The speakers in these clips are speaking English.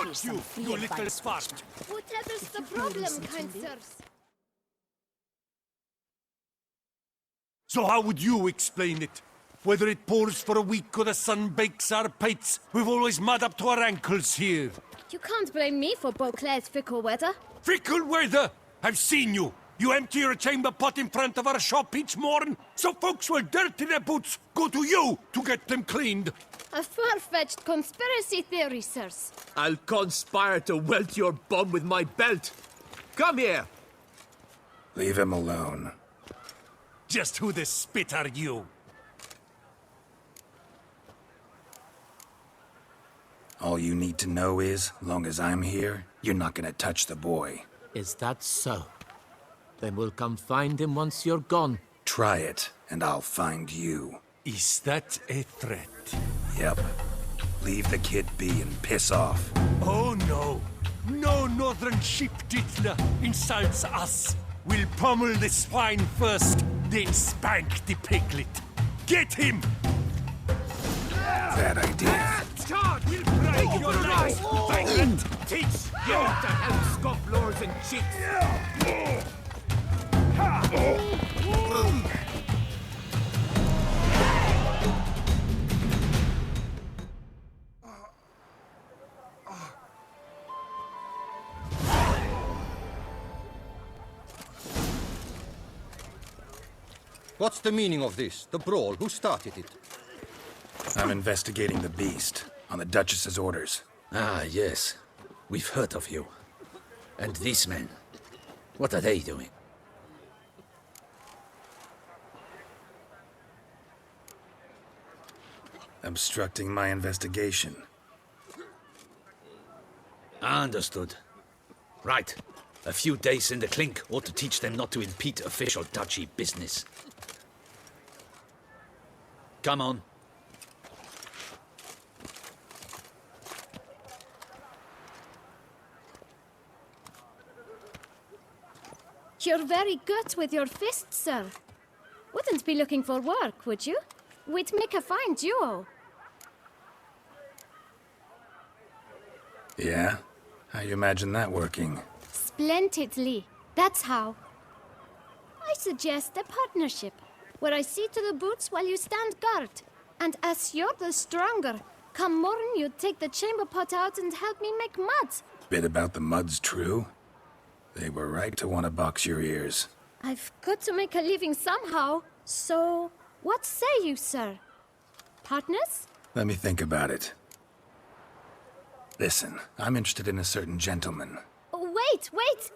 Fuck you, you little spart! Whatever's the problem, kind sirs? So how would you explain it? Whether it pours for a week or the sun bakes our pates, we've always mud up to our ankles here. You can't blame me for Beauclair's fickle weather. Fickle weather! I've seen you! You empty your chamber pot in front of our shop each morn, so folks will dirty their boots, go to you to get them cleaned. A far-fetched conspiracy theory, sirs. I'll conspire to welt your bum with my belt. Come here. Leave him alone. Just who the spit are you? All you need to know is, long as I'm here, you're not gonna touch the boy. Is that so? Then we'll come find him once you're gone. Try it, and I'll find you. Is that a threat? Yep. Leave the kid be and piss off. Oh no! No northern sheep titler insults us! We'll pummel the swine first, then spank the piglet. Get him! Bad idea. Charge! We'll break your legs! Piglet! Teach you to help scofflors and cheats! What's the meaning of this? The brawl? Who started it? I'm investigating the beast, on the Duchess's orders. Ah, yes. We've heard of you. And these men, what are they doing? Obstructing my investigation. Understood. Right. A few days in the clink ought to teach them not to impede official duchy business. Come on. You're very good with your fists, sir. Wouldn't be looking for work, would you? We'd make a fine duo. Yeah? How you imagine that working? Splendidly. That's how. I suggest a partnership, where I see to the boots while you stand guard. And as you're the stronger, come morn you take the chamber pot out and help me make mud. Bit about the mud's true? They were right to want to box your ears. I've got to make a living somehow, so what say you, sir? Partners? Let me think about it. Listen, I'm interested in a certain gentleman. Wait!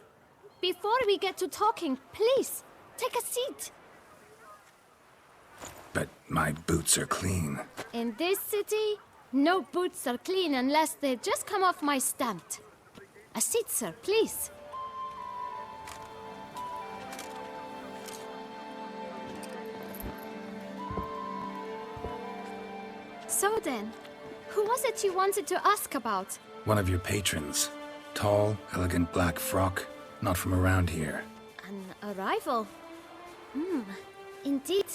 Before we get to talking, please, take a seat. But my boots are clean. In this city, no boots are clean unless they just come off my stamp. A seat, sir, please. So then, who was it you wanted to ask about? One of your patrons. Tall, elegant black frock. Not from around here. An arrival? Indeed.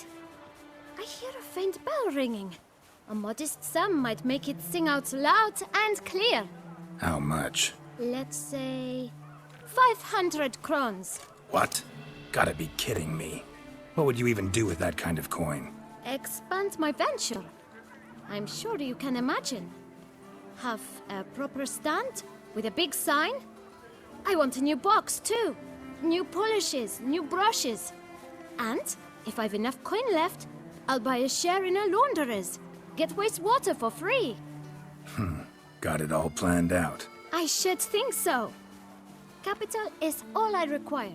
I hear a faint bell ringing. A modest sum might make it sing out loud and clear. How much? Let's say 500 crowns. What? Gotta be kidding me. What would you even do with that kind of coin? Expand my venture. I'm sure you can imagine. Have a proper stand with a big sign. I want a new box too. New polishes, new brushes. And if I've enough coin left, I'll buy a share in a launderer's. Get wastewater for free. Got it all planned out. I should think so. Capital is all I require.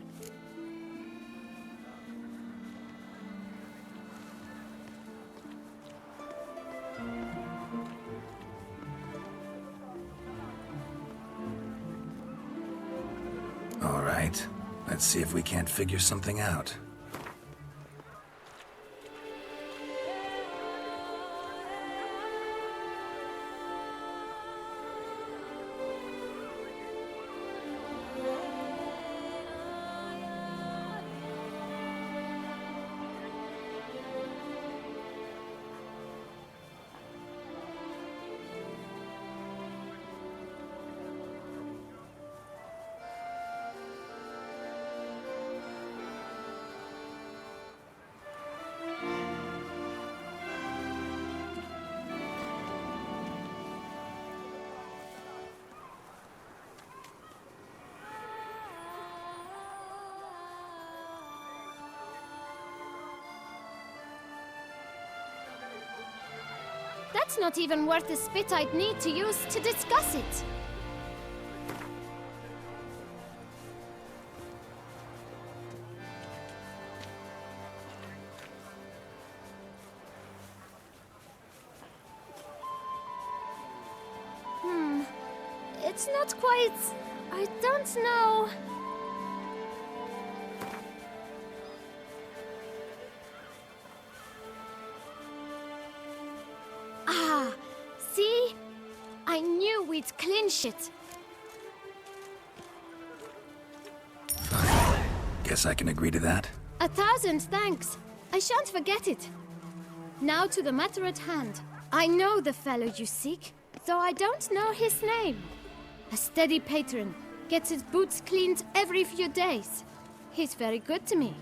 All right. Let's see if we can't figure something out. That's not even worth the spit I'd need to use to discuss it. It's not quite... I don't know... Ah, see? I knew we'd clinch it. Fine. Guess I can agree to that. 1,000 thanks. I shan't forget it. Now to the matter at hand. I know the fellow you seek, though I don't know his name. A steady patron, gets his boots cleaned every few days. He's very good to me.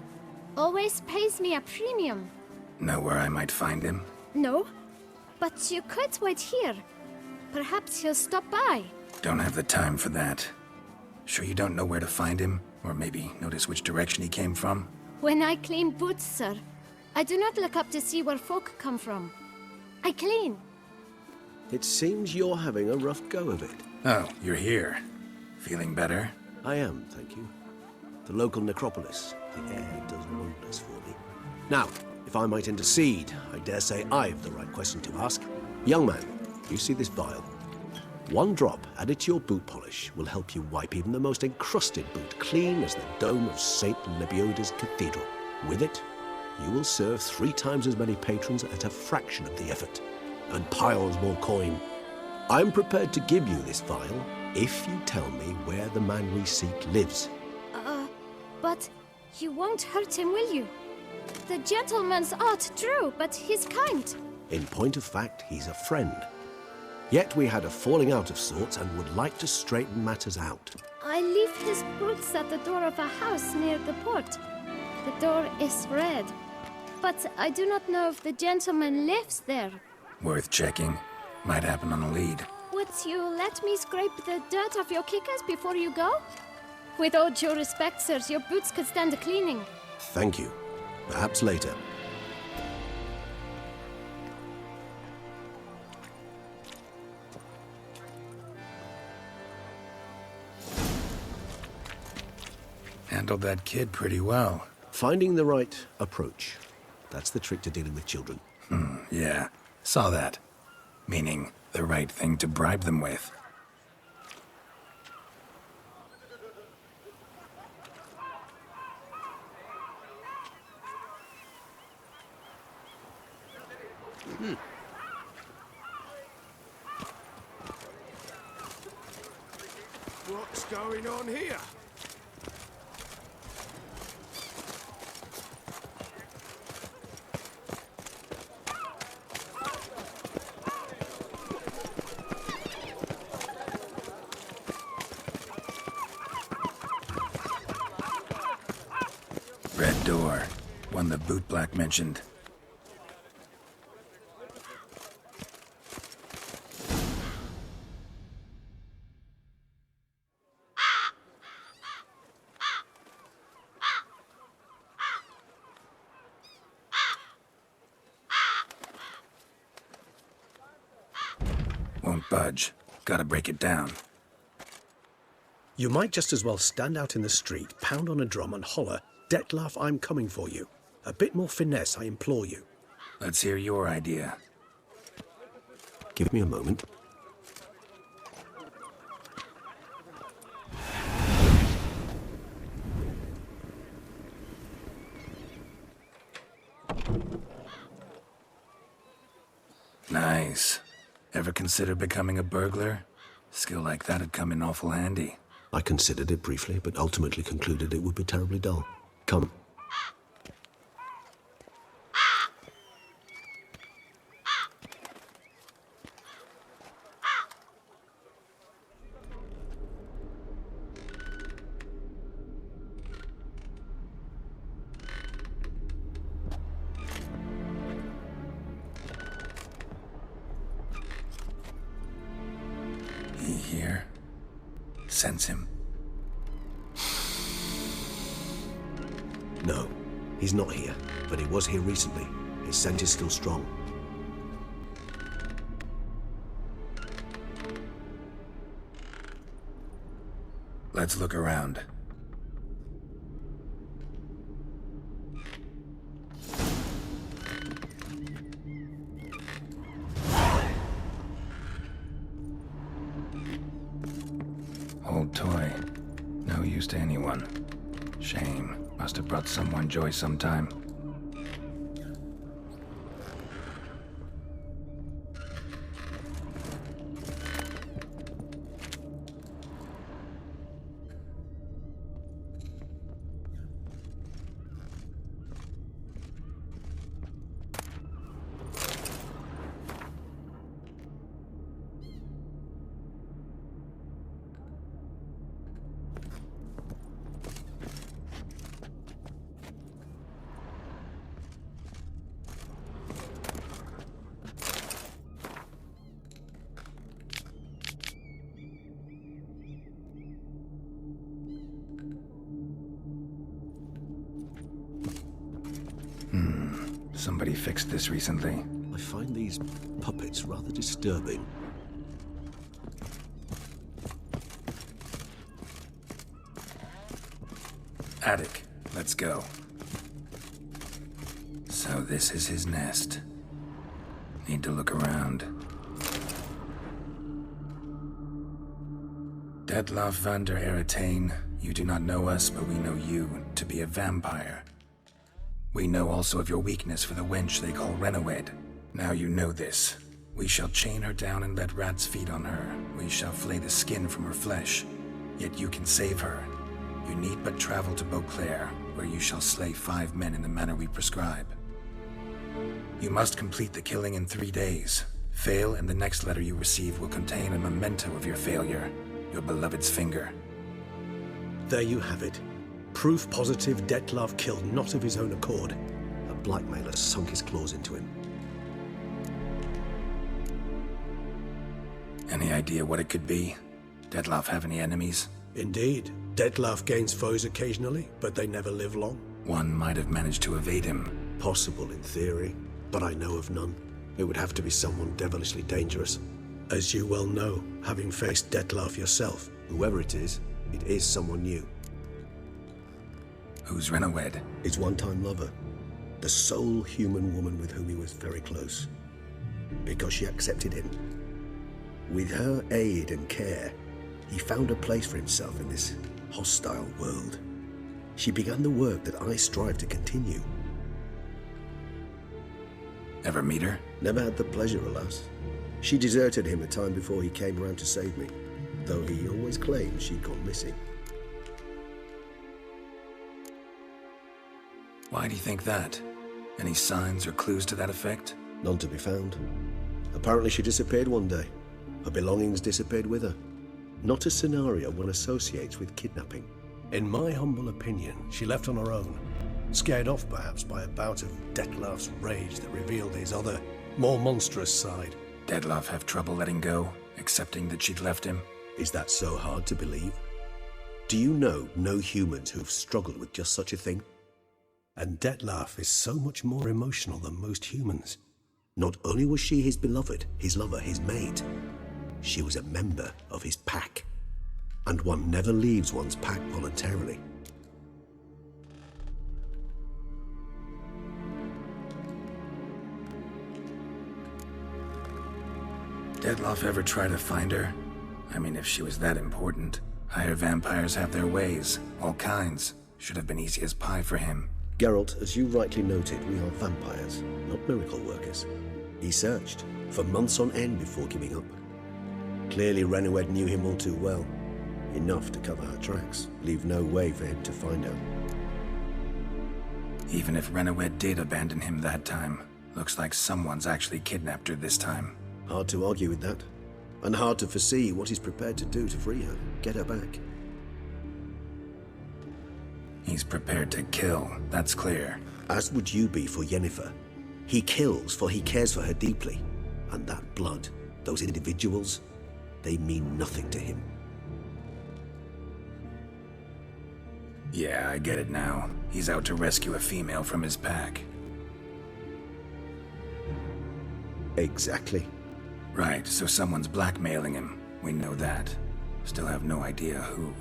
Always pays me a premium. Know where I might find him? No, but you could wait here. Perhaps he'll stop by. Don't have the time for that. Sure you don't know where to find him? Or maybe notice which direction he came from? When I clean boots, sir, I do not look up to see where folk come from. I clean. It seems you're having a rough go of it. Oh, you're here. Feeling better? I am, thank you. The local necropolis. The air does wonders for me. Now, if I might intercede, I dare say I've the right question to ask. Young man, you see this vial? One drop added to your boot polish will help you wipe even the most encrusted boot clean as the dome of St. Lebioda's Cathedral. With it, you will serve 3 times as many patrons at a fraction of the effort, and piles more coin. I'm prepared to give you this vial if you tell me where the man we seek lives. But you won't hurt him, will you? The gentleman's odd, true, but he's kind. In point of fact, he's a friend. Yet we had a falling out of sorts and would like to straighten matters out. I leave his boots at the door of a house near the port. The door is red, but I do not know if the gentleman lives there. Worth checking. Might happen on a lead. Would you let me scrape the dirt off your kickers before you go? With all due respect, sirs, your boots could stand a cleaning. Thank you. Perhaps later. Handled that kid pretty well. Finding the right approach. That's the trick to dealing with children. Yeah, saw that. Meaning, the right thing to bribe them with. What's going on here? Red door. One the bootblack mentioned. Won't budge. Gotta break it down. You might just as well stand out in the street, pound on a drum and holler, "Detlef, I'm coming for you." A bit more finesse, I implore you. Let's hear your idea. Give me a moment. Nice. Ever consider becoming a burglar? Skill like that'd come in awful handy. I considered it briefly, but ultimately concluded it would be terribly dull. Come. He here? Sense him. No, he's not here, but he was here recently. His scent is still strong. Let's look around. Old toy. No use to anyone. Shame. Must have brought someone joy sometime. Somebody fixed this recently. I find these puppets rather disturbing. Attic. Let's go. So this is his nest. Need to look around. Detloff van der Eretain, you do not know us, but we know you to be a vampire. We know also of your weakness for the wench they call Renowed. Now you know this. We shall chain her down and let rats feed on her. We shall flay the skin from her flesh. Yet you can save her. You need but travel to Beauclair, where you shall slay 5 men in the manner we prescribe. You must complete the killing in 3 days. Fail, and the next letter you receive will contain a memento of your failure. Your beloved's finger. There you have it. Proof positive Detlaff killed not of his own accord. A blackmailer sunk his claws into him. Any idea what it could be? Detloff have any enemies? Indeed, Detlaff gains foes occasionally, but they never live long. One might have managed to evade him. Possible in theory, but I know of none. It would have to be someone devilishly dangerous. As you well know, having faced Detlaff yourself. Whoever it is someone new. Who's Renowed? His one-time lover. The sole human woman with whom he was very close. Because she accepted him. With her aid and care, he found a place for himself in this hostile world. She began the work that I strive to continue. Ever meet her? Never had the pleasure, alas. She deserted him a time before he came around to save me, though he always claimed she'd gone missing. Why do you think that? Any signs or clues to that effect? None to be found. Apparently she disappeared one day. Her belongings disappeared with her. Not a scenario one associates with kidnapping. In my humble opinion, she left on her own. Scared off perhaps by a bout of Detlaff's rage that revealed his other, more monstrous side. Detloff have trouble letting go, accepting that she'd left him? Is that so hard to believe? Do you know no humans who've struggled with just such a thing? And Detlaff is so much more emotional than most humans. Not only was she his beloved, his lover, his mate, she was a member of his pack. And one never leaves one's pack voluntarily. Detloff ever try to find her? I mean, if she was that important. Higher vampires have their ways, all kinds. Should have been easy as pie for him. Geralt, as you rightly noted, we are vampires, not miracle workers. He searched for months on end before giving up. Clearly Renowed knew him all too well. Enough to cover her tracks, leave no way for him to find out. Even if Renowed did abandon him that time, looks like someone's actually kidnapped her this time. Hard to argue with that. And hard to foresee what he's prepared to do to free her, get her back. He's prepared to kill, that's clear. As would you be for Yennefer. He kills for he cares for her deeply. And that blood, those individuals, they mean nothing to him. Yeah, I get it now. He's out to rescue a female from his pack. Exactly. Right, so someone's blackmailing him. We know that. Still have no idea who.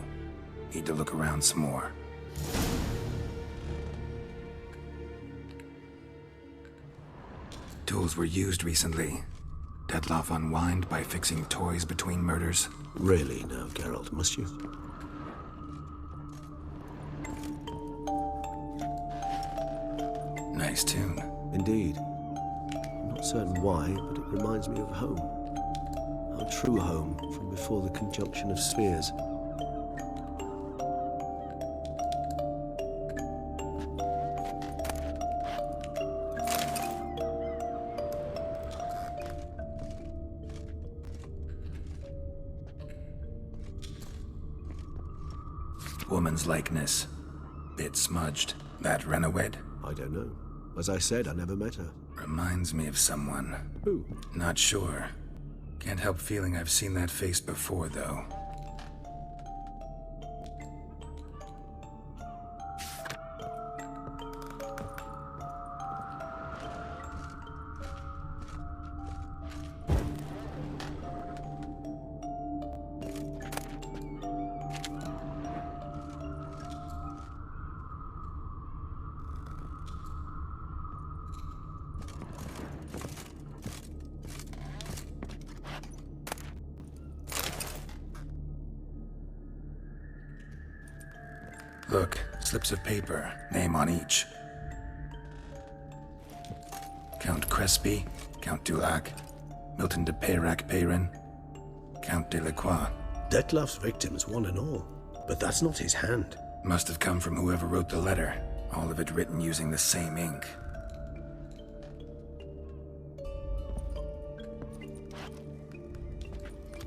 Need to look around some more. Tools were used recently. Detloff unwind by fixing toys between murders. Really now, Geralt, must you? Nice tune. Indeed. I'm not certain why, but it reminds me of home. Our true home from before the conjunction of spheres. Woman's likeness. Bit smudged. That Renowed? I don't know. As I said, I never met her. Reminds me of someone. Who? Not sure. Can't help feeling I've seen that face before, though. Look, slips of paper, name on each. Count Crespi, Count Dulac, Milton de Peyrac-Peyrin, Count de la Croix. Detloff's victims, one and all. But that's not his hand. Must have come from whoever wrote the letter. All of it written using the same ink.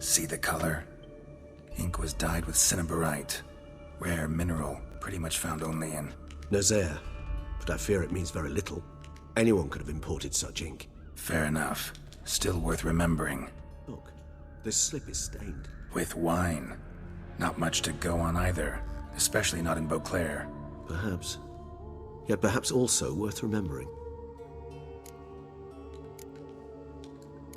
See the color? Ink was dyed with cinnabarite. Rare mineral, pretty much found only in... Nazaire. But I fear it means very little. Anyone could have imported such ink. Fair enough. Still worth remembering. Look, this slip is stained. With wine. Not much to go on either. Especially not in Beauclair. Perhaps. Yet perhaps also worth remembering.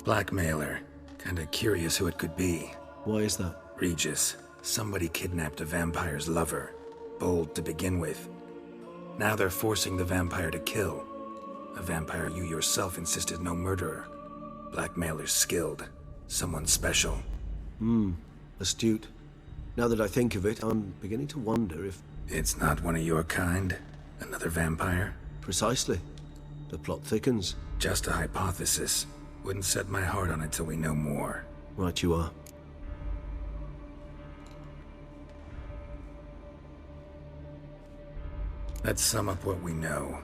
Blackmailer. Kinda curious who it could be. Why is that? Regis. Somebody kidnapped a vampire's lover. Bold to begin with. Now they're forcing the vampire to kill. A vampire you yourself insisted no murderer. Blackmailer's skilled. Someone special. Astute. Now that I think of it, I'm beginning to wonder if... It's not one of your kind? Another vampire? Precisely. The plot thickens. Just a hypothesis. Wouldn't set my heart on it till we know more. Right you are. Let's sum up what we know.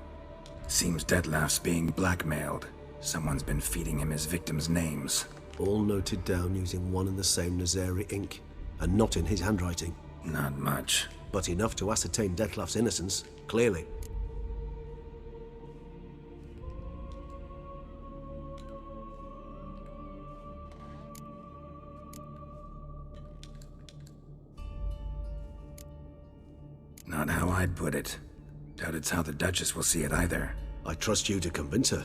Seems Detloff's being blackmailed. Someone's been feeding him his victims' names. All noted down using one and the same Nazari ink, and not in his handwriting. Not much. But enough to ascertain Detloff's innocence, clearly. Not how I'd put it. Doubt it's how the Duchess will see it either. I trust you to convince her.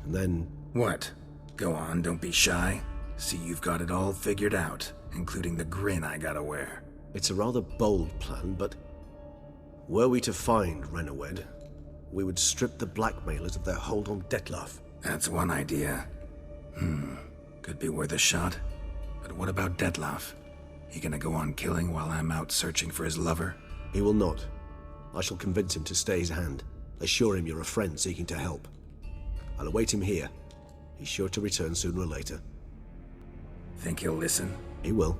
And then... What? Go on, don't be shy. See you've got it all figured out, including the grin I gotta wear. It's a rather bold plan, but... Were we to find Renowed, we would strip the blackmailers of their hold on Detloff. That's one idea. Could be worth a shot. But what about Detloff? He gonna go on killing while I'm out searching for his lover? He will not. I shall convince him to stay his hand. Assure him you're a friend seeking to help. I'll await him here. He's sure to return sooner or later. Think he'll listen? He will.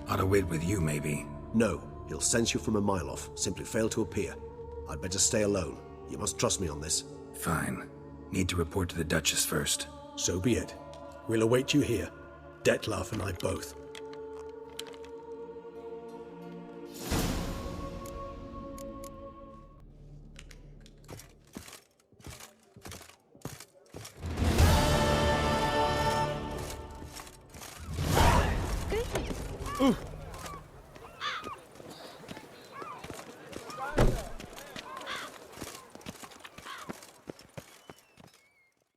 Ought to wait with you, maybe. No, he'll sense you from a mile off. Simply fail to appear. I'd better stay alone. You must trust me on this. Fine. Need to report to the Duchess first. So be it. We'll await you here. Detloff and I both. Good.